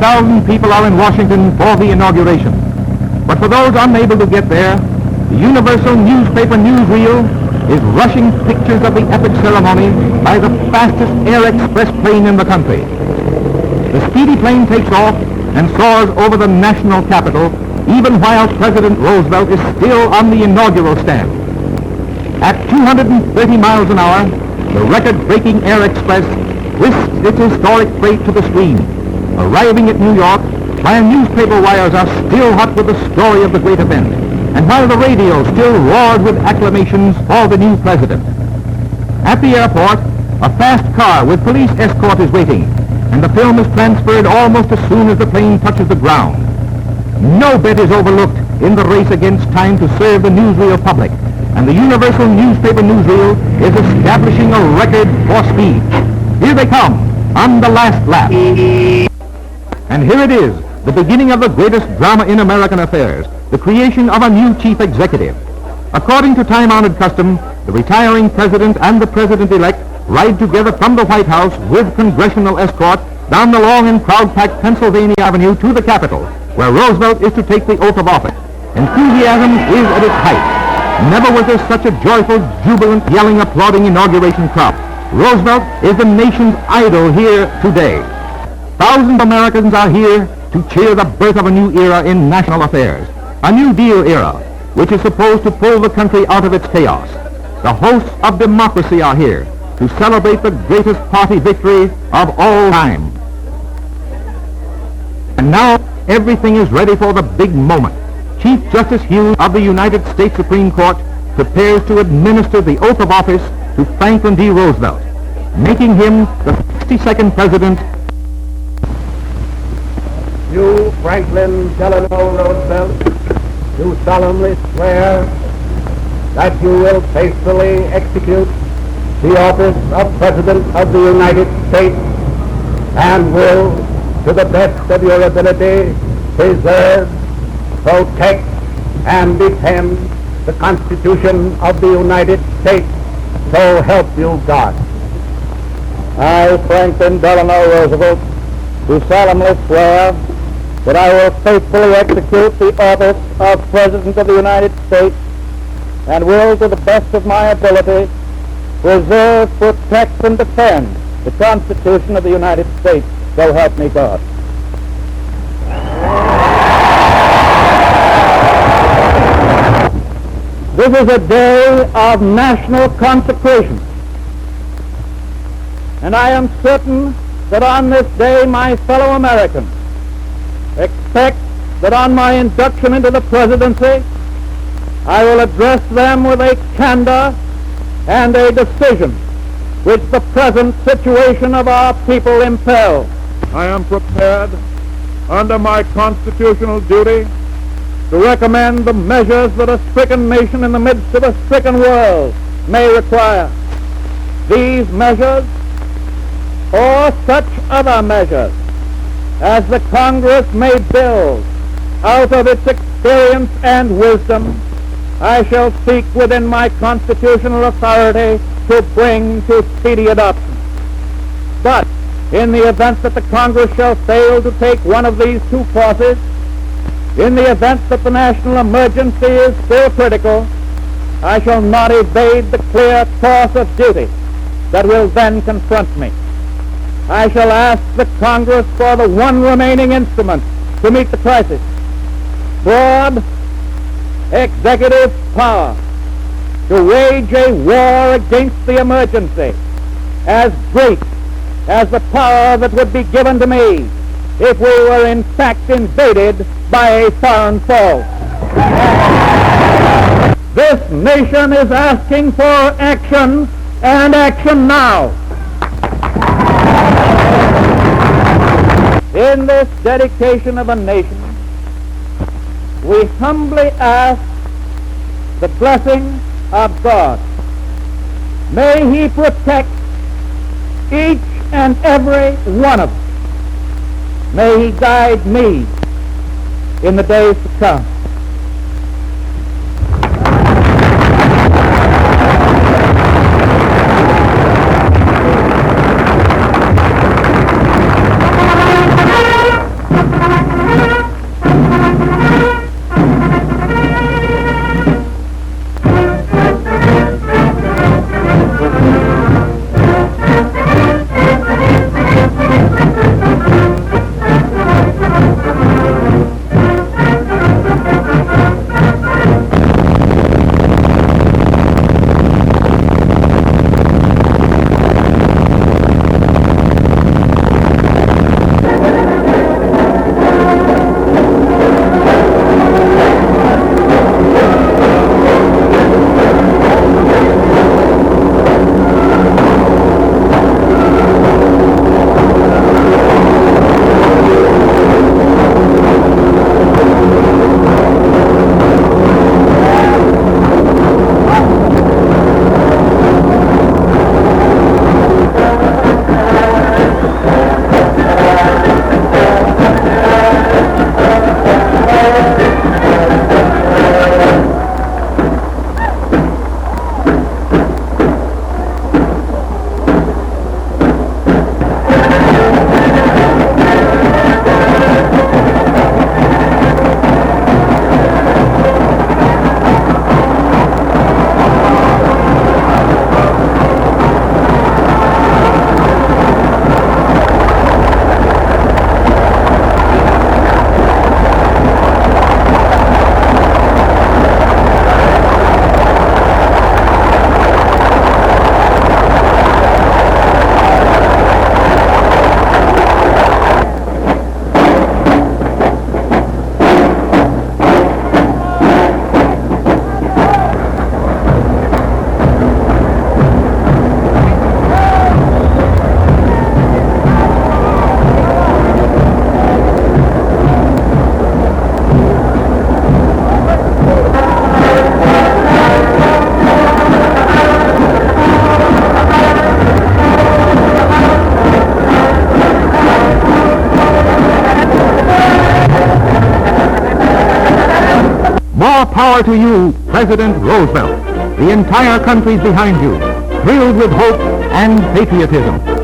50,000 people are in Washington for the inauguration. But for those unable to get there, the Universal Newspaper newsreel is rushing pictures of the epic ceremony by the fastest air express plane in the country. The speedy plane takes off and soars over the national capital, even while President Roosevelt is still on the inaugural stand. At 230 miles an hour, the record-breaking air express whisks its historic freight to the screen, arriving at New York while newspaper wires are still hot with the story of the great event, and while the radio still roared with acclamations for the new president. At the airport, a fast car with police escort is waiting, and the film is transferred almost as soon as the plane touches the ground. No bit is overlooked in the race against time to serve the newsreel public, and the Universal Newspaper newsreel is establishing a record for speed. Here they come on the last lap. And here it is, the beginning of the greatest drama in American affairs, the creation of a new chief executive. According to time-honored custom, the retiring president and the president-elect ride together from the White House with congressional escort down the long and crowd-packed Pennsylvania Avenue to the Capitol, where Roosevelt is to take the oath of office. Enthusiasm is at its height. Never was there such a joyful, jubilant, yelling, applauding inauguration crowd. Roosevelt is the nation's idol here today. Thousands of Americans are here to cheer the birth of a new era in national affairs, a New Deal era, which is supposed to pull the country out of its chaos. The hosts of democracy are here to celebrate the greatest party victory of all time. And now everything is ready for the big moment. Chief Justice Hughes of the United States Supreme Court prepares to administer the oath of office to Franklin D. Roosevelt, making him the 62nd president. You, Franklin Delano Roosevelt, do solemnly swear that you will faithfully execute the office of President of the United States and will, to the best of your ability, preserve, protect, and defend the Constitution of the United States. So help you God. I, Franklin Delano Roosevelt, do solemnly swear that I will faithfully execute the office of President of the United States and will, to the best of my ability, preserve, protect, and defend the Constitution of the United States. So help me God. This is a day of national consecration, and I am certain that on this day my fellow Americans expect that on my induction into the presidency I will address them with a candor and a decision which the present situation of our people impels. I am prepared, under my constitutional duty, to recommend the measures that a stricken nation in the midst of a stricken world may require. These measures, or such other measures as the Congress may build out of its experience and wisdom, I shall seek within my constitutional authority to bring to speedy adoption. But in the event that the Congress shall fail to take one of these two courses, in the event that the national emergency is still critical, I shall not evade the clear course of duty that will then confront me. I shall ask the Congress for the one remaining instrument to meet the crisis: broad executive power to wage a war against the emergency as great as the power that would be given to me if we were in fact invaded by a foreign foe. This nation is asking for action, and action now. In this dedication of a nation, we humbly ask the blessing of God. May He protect each and every one of us. May He guide me in the days to come. More power to you, President Roosevelt. The entire country's behind you, thrilled with hope and patriotism.